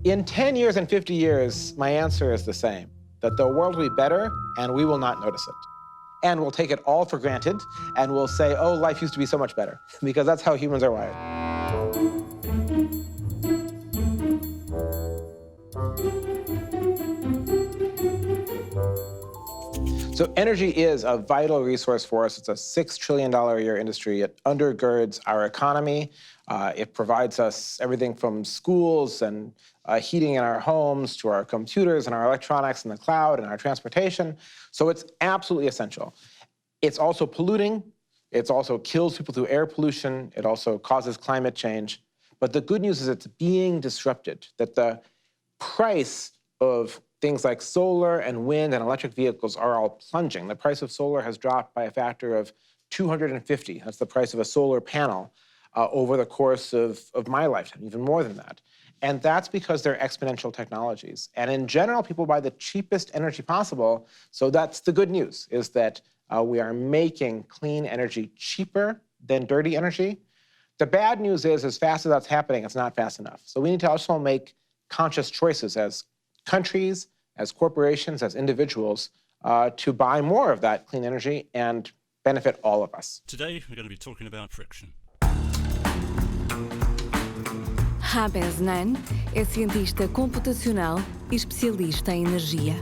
In 10 years and 50 years, my answer is the same, that the world will be better and we will not notice it. And we'll take it all for granted and we'll say, oh, life used to be so much better, because that's how humans are wired. So energy is a vital resource for us. It's a $6 trillion a year industry. It undergirds our economy. It provides us everything from schools and heating in our homes to our computers and our electronics in the cloud and our transportation. So it's absolutely essential. It's also polluting. It also kills people through air pollution. It also causes climate change. But the good news is it's being disrupted, that the price of things like solar and wind and electric vehicles are all plunging. The price of solar has dropped by a factor of 250. That's the price of a solar panel over the course of my lifetime, even more than that. And that's because they're exponential technologies. And in general, people buy the cheapest energy possible. So that's the good news, is that we are making clean energy cheaper than dirty energy. The bad news is, as fast as that's happening, it's not fast enough. So we need to also make conscious choices as countries, as corporations, as individuals, to buy more of that clean energy and benefit all of us. Today, we're going to be talking about friction. Ramez Naam é cientista computacional e especialista em energia.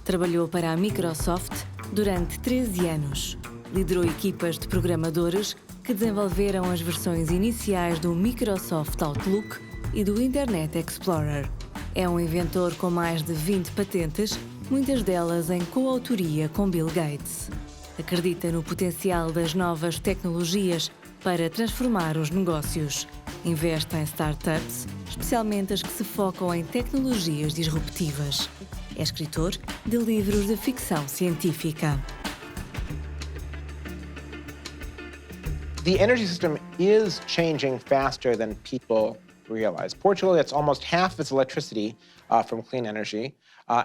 Trabalhou para a Microsoft durante 13 anos. Liderou equipas de programadores que desenvolveram as versões iniciais do Microsoft Outlook e do Internet Explorer. É um inventor com mais de 20 patentes, muitas delas em coautoria com Bill Gates. Acredita no potencial das novas tecnologias para transformar os negócios. Investe em startups, especialmente as que se focam em tecnologias disruptivas. É escritor de livros de ficção científica. The energy system is changing faster than people realize. Portugal gets almost half of its electricity from clean energy.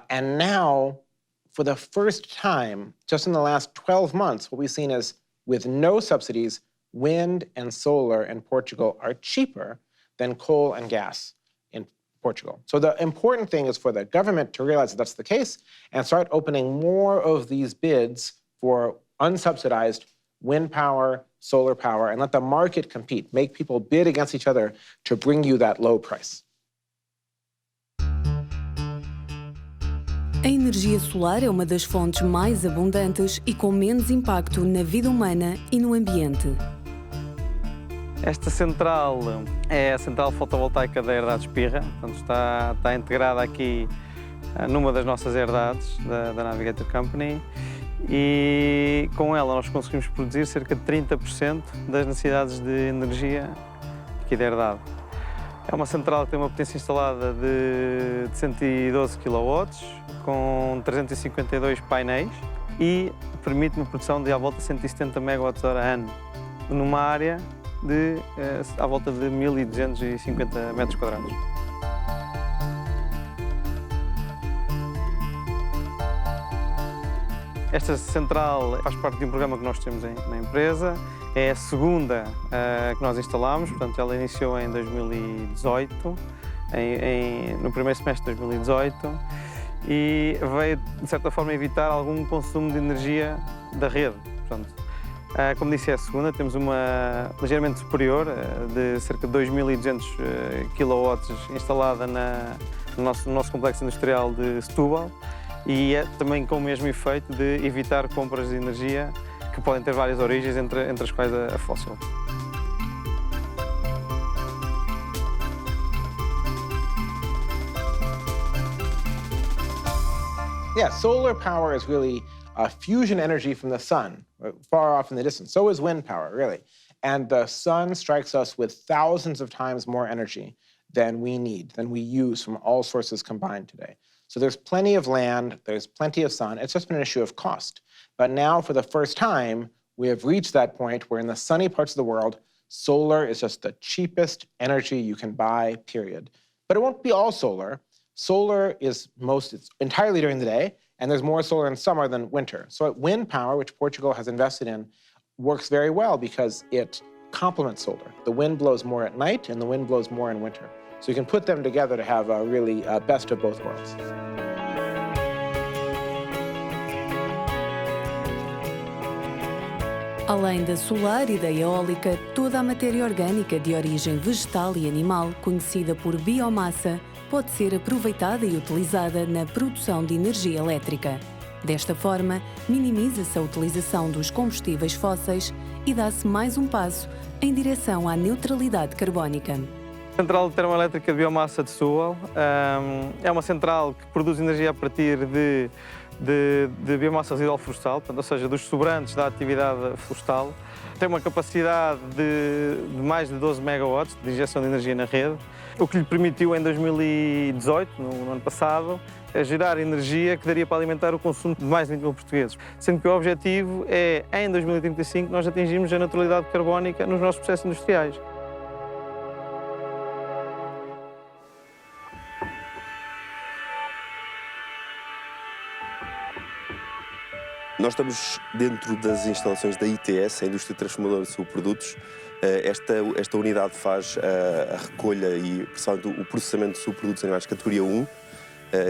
And now, for the first time, just in the last 12 months, what we've seen is, with no subsidies, wind and solar in Portugal are cheaper than coal and gas in Portugal. So the important thing is for the government to realize that that's the case and start opening more of these bids for unsubsidized wind power, solar power, and let the market compete. Make people bid against each other to bring you that low price. A energia solar é uma das fontes mais abundantes e com menos impacto na vida humana e no ambiente. Esta central é a central fotovoltaica da herdade Espirra, portanto está integrada aqui numa das nossas herdades da Navigator Company, e com ela nós conseguimos produzir cerca de 30% das necessidades de energia aqui da herdade. É uma central que tem uma potência instalada de 112 kW, com 352 painéis e permite uma produção de à volta de 170 MWh ano, numa área de à volta de 1.250 metros quadrados. Esta central faz parte de um programa que nós temos na empresa. É a segunda que nós instalamos, portanto ela iniciou em 2018, no primeiro semestre de 2018, e veio, de certa forma, evitar algum consumo de energia da rede. Portanto, como disse, é a segunda, temos uma ligeiramente superior, de cerca de 2.200 kW instalada no nosso complexo industrial de Setúbal, e é também com o mesmo efeito de evitar compras de energia que podem ter várias origens, entre as quais a fóssil. Yeah, solar power is really fusion energy from the sun, far off in the distance. So is wind power, really. And the sun strikes us with thousands of times more energy than we need, than we use from all sources combined today. So there's plenty of land, there's plenty of sun. It's just been an issue of cost. But now, for the first time, we have reached that point where in the sunny parts of the world, solar is just the cheapest energy you can buy, period. But it won't be all solar. Solar is it's entirely during the day, and there's more solar in summer than winter. So wind power, which Portugal has invested in, works very well because it complement solar. The wind blows more at night and the wind blows more in winter. So you can put them together to have a really best of both worlds. Além da solar e da eólica, toda a matéria orgânica de origem vegetal e animal, conhecida por biomassa, pode ser aproveitada e utilizada na produção de energia elétrica. Desta forma, minimiza-se a utilização dos combustíveis fósseis e dá-se mais um passo em direção à neutralidade carbónica. A central termoelétrica de biomassa de Setúbal é uma central que produz energia a partir de biomassa residual florestal, portanto, ou seja, dos sobrantes da atividade florestal. Tem uma capacidade de mais de 12 megawatts de injeção de energia na rede, o que lhe permitiu em 2018, no ano passado, gerar energia que daria para alimentar o consumo de mais de 20 mil portugueses. Sendo que o objetivo é, em 2035, nós atingirmos a neutralidade carbónica nos nossos processos industriais. Nós estamos dentro das instalações da ITS, a Indústria Transformadora de Subprodutos. Esta unidade faz a recolha e o processamento de subprodutos animais de categoria 1,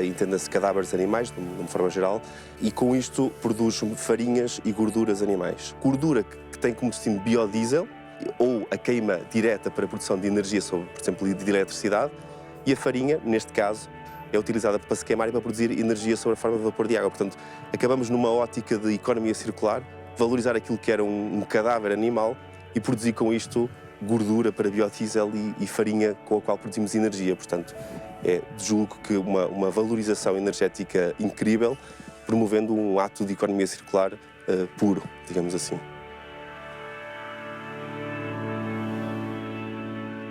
entenda-se cadáveres de animais, de uma forma geral, e com isto produz farinhas e gorduras animais. Gordura que tem como destino biodiesel, ou a queima direta para a produção de energia, sobre, por exemplo, de eletricidade, e a farinha, neste caso, é utilizada para se queimar e para produzir energia sob a forma de vapor de água. Portanto, acabamos numa ótica de economia circular, valorizar aquilo que era um cadáver animal e produzir com isto gordura para biodiesel e farinha com a qual produzimos energia. Portanto, julgo que uma valorização energética incrível, promovendo um ato de economia circular puro, digamos assim.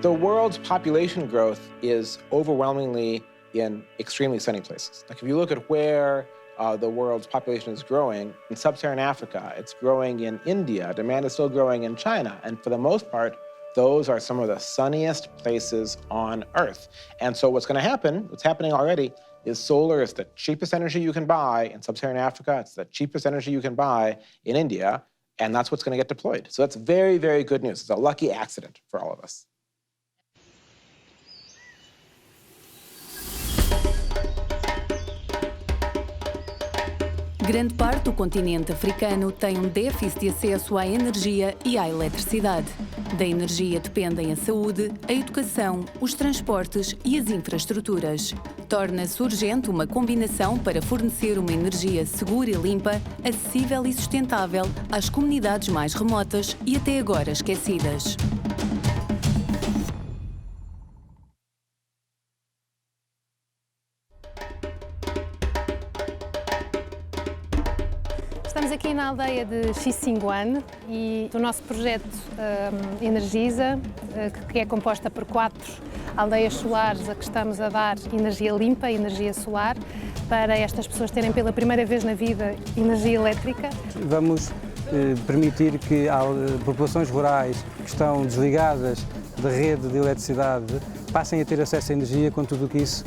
The world's population growth is overwhelmingly in extremely sunny places. Like if you look at where the world's population is growing, in sub-Saharan Africa, it's growing in India, demand is still growing in China, and for the most part, those are some of the sunniest places on Earth. And so what's going to happen, what's happening already, is solar is the cheapest energy you can buy in sub-Saharan Africa, it's the cheapest energy you can buy in India, and that's what's going to get deployed. So that's very, very good news. It's a lucky accident for all of us. Grande parte do continente africano tem um déficit de acesso à energia e à eletricidade. Da energia dependem a saúde, a educação, os transportes e as infraestruturas. Torna-se urgente uma combinação para fornecer uma energia segura e limpa, acessível e sustentável às comunidades mais remotas e até agora esquecidas. Estamos aqui na aldeia de Xinguane e o nosso projeto Energisa, que é composta por 4 aldeias solares a que estamos a dar energia limpa, energia solar, para estas pessoas terem pela primeira vez na vida energia elétrica. Vamos permitir que populações rurais que estão desligadas da rede de eletricidade passem a ter acesso à energia com tudo o que isso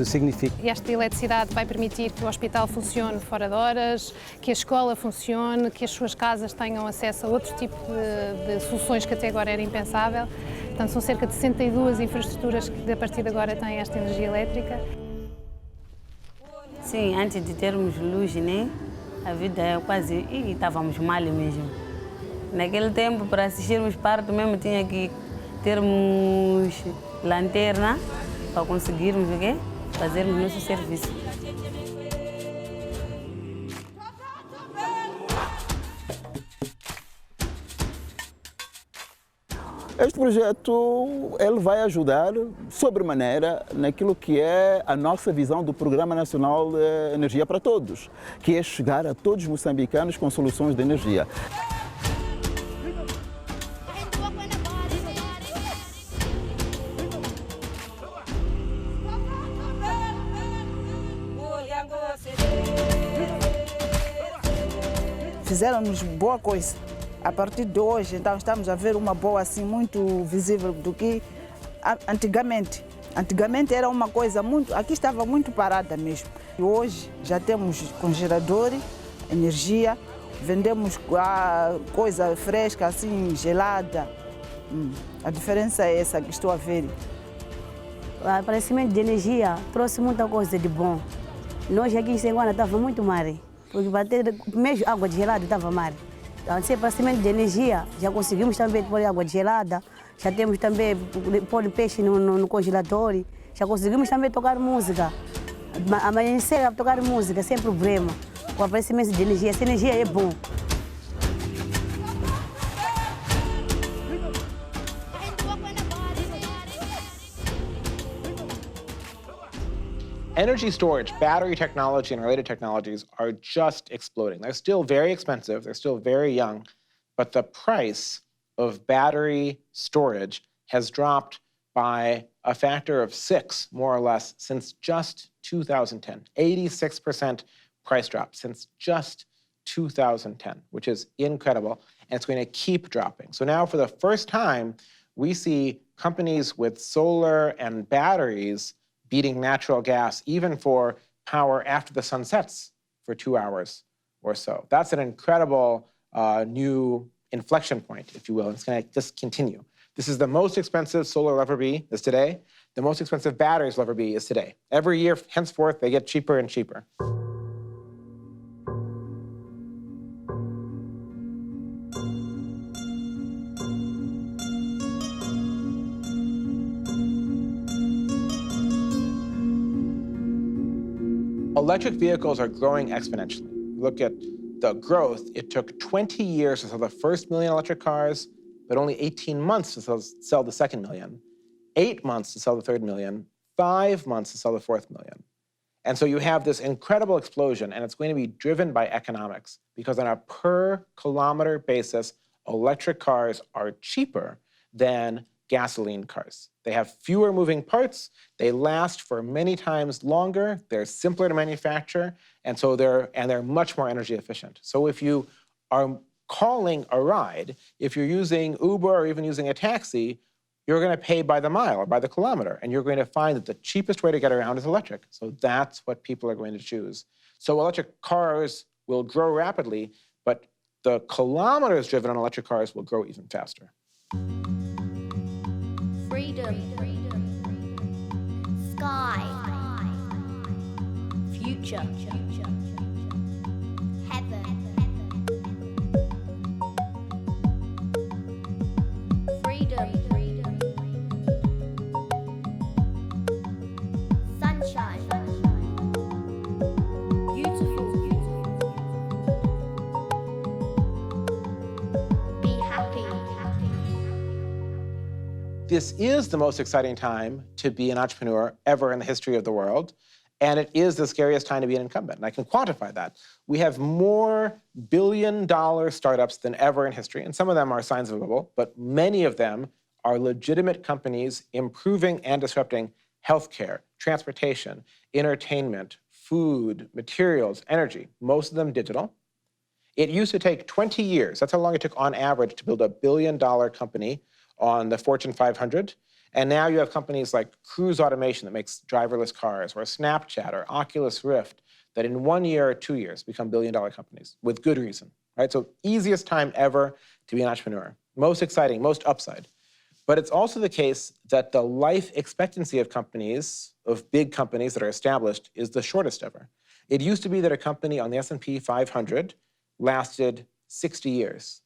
significa. Esta eletricidade vai permitir que o hospital funcione fora de horas, que a escola funcione, que as suas casas tenham acesso a outro tipo de soluções que até agora era impensável. Portanto, são cerca de 62 infraestruturas que a partir de agora têm esta energia elétrica. Sim, antes de termos luz, né? A vida quase estávamos mal mesmo. Naquele tempo, para assistirmos parto mesmo, tinha que termos lanterna para conseguirmos fazermos nosso serviço. Este projeto ele vai ajudar sobremaneira naquilo que é a nossa visão do Programa Nacional de Energia para Todos, que é chegar a todos os moçambicanos com soluções de energia. Fizeram-nos boa coisa. A partir de hoje, então, estamos a ver uma boa assim muito visível do que antigamente. Antigamente era uma coisa muito... Aqui estava muito parada mesmo. E hoje já temos com gerador, energia, vendemos a coisa fresca, assim, gelada. A diferença é essa que estou a ver. O aparecimento de energia trouxe muita coisa de bom. Nós aqui em Senguana estava muito mar, porque bater mesmo água de gelada estava mar. Então, esse aparecimento de energia, já conseguimos também pôr água de gelada, já temos também pôr peixe no congelador, já conseguimos também tocar música. Amanhecer a tocar música sem problema. O aparecimento de energia, essa energia é bom. Energy storage, battery technology, and related technologies are just exploding. They're still very expensive, they're still very young, but the price of battery storage has dropped by a factor of 6, more or less, since just 2010. 86% price drop since just 2010, which is incredible, and it's going to keep dropping. So now, for the first time, we see companies with solar and batteries beating natural gas, even for power after the sun sets for 2 hours or so. That's an incredible new inflection point, if you will. It's going to just continue. This is the most expensive solar will ever be, is today. The most expensive batteries will ever be is today. Every year, henceforth, they get cheaper and cheaper. Electric vehicles are growing exponentially. Look at the growth. It took 20 years to sell the first million electric cars, but only 18 months to sell the second million, 8 months to sell the third million, 5 months to sell the fourth million. And so you have this incredible explosion, and it's going to be driven by economics, because on a per kilometer basis, electric cars are cheaper than gasoline cars. They have fewer moving parts, they last for many times longer, they're simpler to manufacture, and so they're much more energy efficient. So if you are calling a ride, if you're using Uber or even using a taxi, you're going to pay by the mile or by the kilometer, and you're going to find that the cheapest way to get around is electric. So that's what people are going to choose. So electric cars will grow rapidly, but the kilometers driven on electric cars will grow even faster. Freedom. Sky. Future. Heaven. Freedom. Sunshine. Beautiful. Be happy. This is the most exciting time to be an entrepreneur ever in the history of the world, and it is the scariest time to be an incumbent, and I can quantify that. We have more billion-dollar startups than ever in history, and some of them are signs of a bubble, but many of them are legitimate companies improving and disrupting healthcare, transportation, entertainment, food, materials, energy, most of them digital. It used to take 20 years, that's how long it took on average to build a billion-dollar company on the Fortune 500. And now you have companies like Cruise Automation that makes driverless cars, or Snapchat or Oculus Rift that in 1 year or 2 years become billion-dollar companies with good reason, right? So easiest time ever to be an entrepreneur. Most exciting, most upside. But it's also the case that the life expectancy of companies, of big companies that are established, is the shortest ever. It used to be that a company on the S&P 500 lasted 60 years.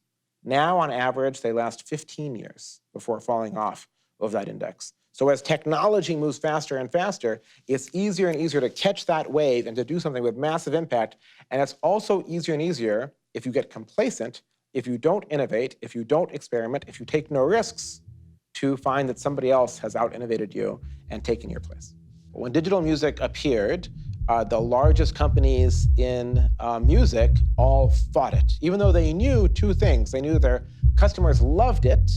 Now, on average, they last 15 years before falling off of that index. So as technology moves faster and faster, it's easier and easier to catch that wave and to do something with massive impact. And it's also easier and easier if you get complacent, if you don't innovate, if you don't experiment, if you take no risks, to find that somebody else has out-innovated you and taken your place. When digital music appeared, the largest companies in music all fought it, even though they knew two things. They knew that their customers loved it,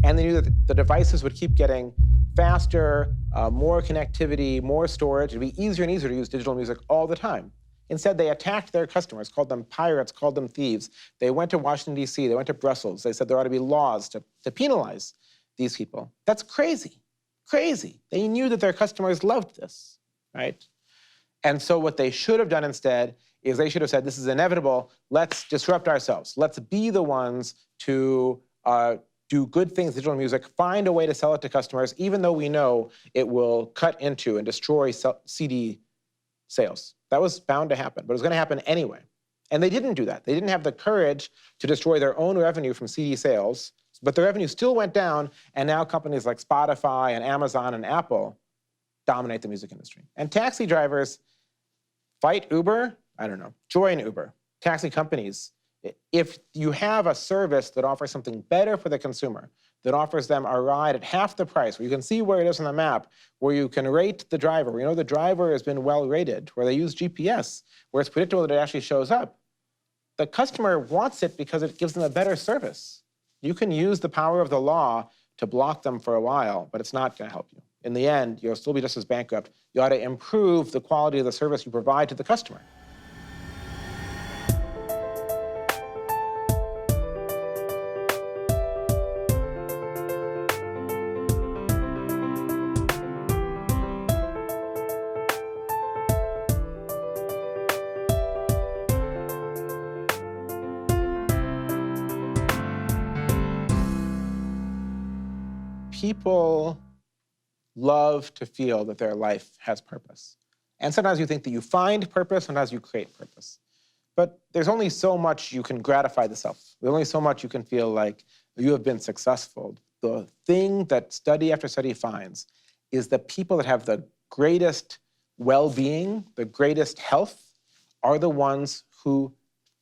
and they knew that the devices would keep getting faster, more connectivity, more storage. It'd be easier and easier to use digital music all the time. Instead, they attacked their customers, called them pirates, called them thieves. They went to Washington, D.C., they went to Brussels. They said there ought to be laws to penalize these people. That's crazy, crazy. They knew that their customers loved this, right? And so what they should have done instead is they should have said, this is inevitable, let's disrupt ourselves. Let's be the ones to do good things with digital music, find a way to sell it to customers, even though we know it will cut into and destroy CD sales. That was bound to happen, but it was going to happen anyway. And they didn't do that. They didn't have the courage to destroy their own revenue from CD sales, but the revenue still went down, and now companies like Spotify and Amazon and Apple dominate the music industry. And taxi drivers fight Uber, I don't know, join Uber. Taxi companies, if you have a service that offers something better for the consumer, that offers them a ride at half the price, where you can see where it is on the map, where you can rate the driver, where you know the driver has been well rated, where they use GPS, where it's predictable that it actually shows up, the customer wants it because it gives them a better service. You can use the power of the law to block them for a while, but it's not going to help you. In the end, you'll still be just as bankrupt. You ought to improve the quality of the service you provide to the customer. People love to feel that their life has purpose. And sometimes you think that you find purpose, sometimes you create purpose. But there's only so much you can gratify the self. There's only so much you can feel like you have been successful. The thing that study after study finds is that people that have the greatest well-being, the greatest health, are the ones who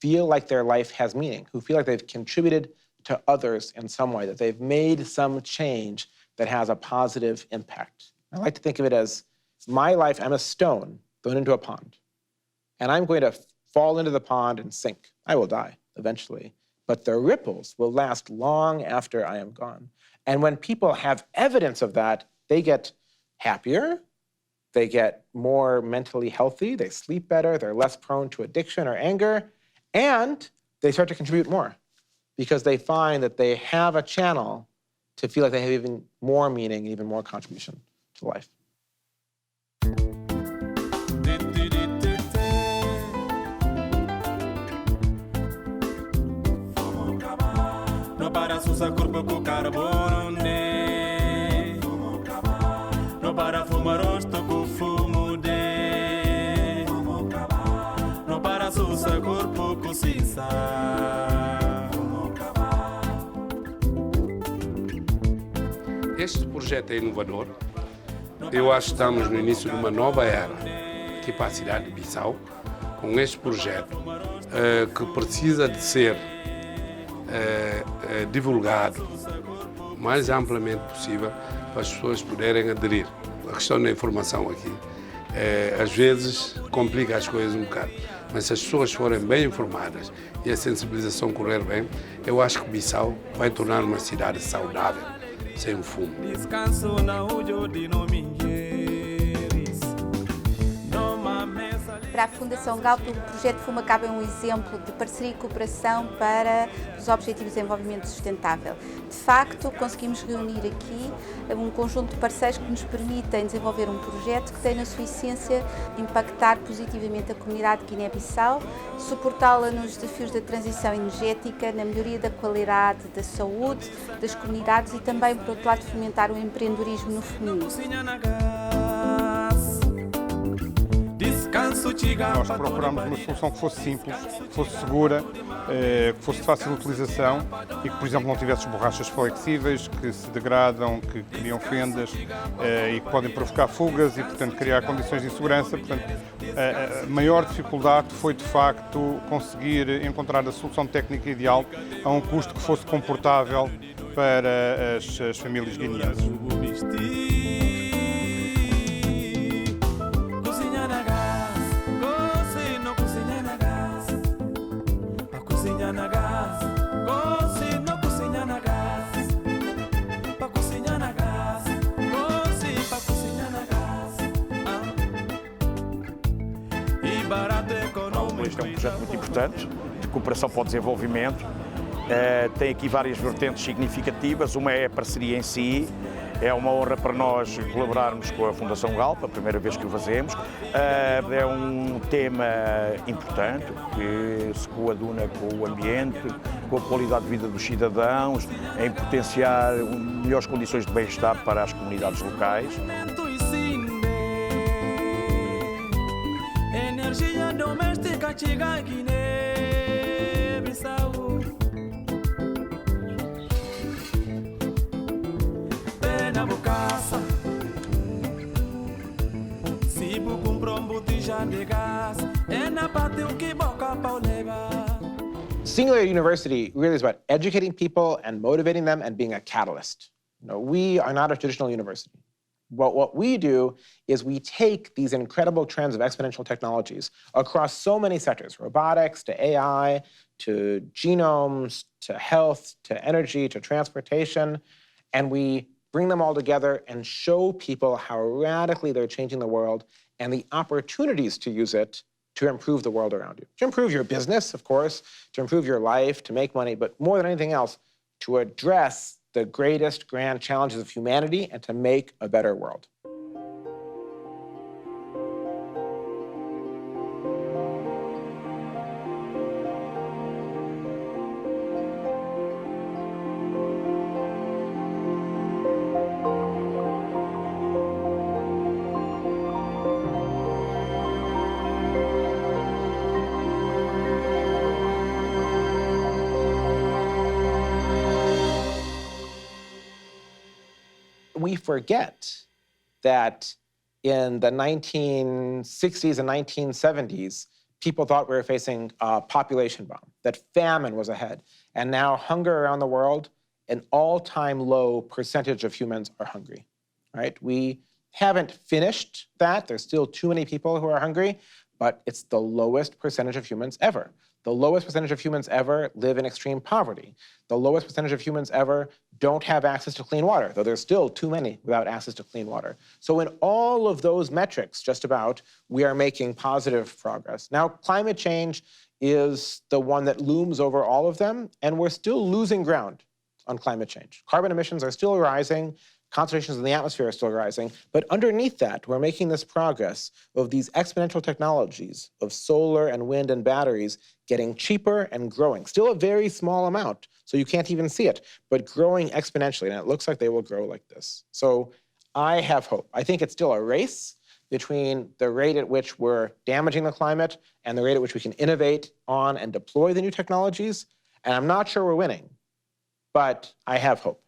feel like their life has meaning, who feel like they've contributed to others in some way, that they've made some change that has a positive impact. I like to think of it as my life, I'm a stone thrown into a pond, and I'm going to fall into the pond and sink. I will die eventually, but the ripples will last long after I am gone. And when people have evidence of that, they get happier, they get more mentally healthy, they sleep better, they're less prone to addiction or anger, and they start to contribute more, because they find that they have a channel to feel like they have even more meaning and even more contribution to life. No para usar corpo com carbono, né? No para fumar rosto com fumo, né? No para usar corpo com cinza. Este projeto é inovador. Eu acho que estamos no início de uma nova era aqui para a cidade de Bissau, com este projeto que precisa de ser divulgado o mais amplamente possível para as pessoas poderem aderir. A questão da informação aqui às vezes complica as coisas um bocado, mas se as pessoas forem bem informadas e a sensibilização correr bem, eu acho que Bissau vai tornar uma cidade saudável, sem fumo. Descanso na de Para a Fundação Galp, o projeto Fumacaba é um exemplo de parceria e cooperação para os Objetivos de Desenvolvimento Sustentável. De facto, conseguimos reunir aqui um conjunto de parceiros que nos permitem desenvolver um projeto que tem na sua essência impactar positivamente a comunidade de Guiné-Bissau, suportá-la nos desafios da transição energética, na melhoria da qualidade da saúde das comunidades e também, por outro lado, fomentar o empreendedorismo no feminino. Nós procuramos uma solução que fosse simples, que fosse segura, que fosse de fácil utilização e que, por exemplo, não tivesse borrachas flexíveis, que se degradam, que criam fendas e que podem provocar fugas e, portanto, criar condições de insegurança. Portanto, a maior dificuldade foi, de facto, conseguir encontrar a solução técnica ideal a um custo que fosse comportável para as famílias guineenses. Este é um projeto muito importante, de cooperação para o desenvolvimento. Tem aqui várias vertentes significativas. Uma é a parceria em si, É uma honra para nós colaborarmos com a Fundação Galp, a primeira vez que o fazemos. É um tema importante que se coaduna com o ambiente, com a qualidade de vida dos cidadãos, em potenciar melhores condições de bem-estar para as comunidades locais. Energia doméstica chega a Guiné-Bissau. Pena bocaça. Se bu comprar botija de gás, é na parte o que boca pau levar. Singularity University really is about educating people and motivating them and being a catalyst. You know, we are not a traditional university. What we do is we take these incredible trends of exponential technologies across so many sectors, robotics to AI, to genomes, to health, to energy, to transportation, and we bring them all together and show people how radically they're changing the world and the opportunities to use it to improve the world around you. To improve your business, of course, to improve your life, to make money, but more than anything else, to address the greatest grand challenges of humanity and to make a better world. We forget that in the 1960s and 1970s, people thought we were facing a population bomb, that famine was ahead. And now hunger around the world, an all-time low percentage of humans are hungry, right? We haven't finished that. There's still too many people who are hungry, but it's the lowest percentage of humans ever. The lowest percentage of humans ever live in extreme poverty. The lowest percentage of humans ever don't have access to clean water, though there's still too many without access to clean water. So in all of those metrics, just about, we are making positive progress. Now, climate change is the one that looms over all of them, and we're still losing ground on climate change. Carbon emissions are still rising, concentrations in the atmosphere are still rising, but underneath that, we're making this progress of these exponential technologies of solar and wind and batteries getting cheaper and growing. Still a very small amount, so you can't even see it, but growing exponentially, and it looks like they will grow like this. So I have hope. I think it's still a race between the rate at which we're damaging the climate and the rate at which we can innovate on and deploy the new technologies, and I'm not sure we're winning, but I have hope.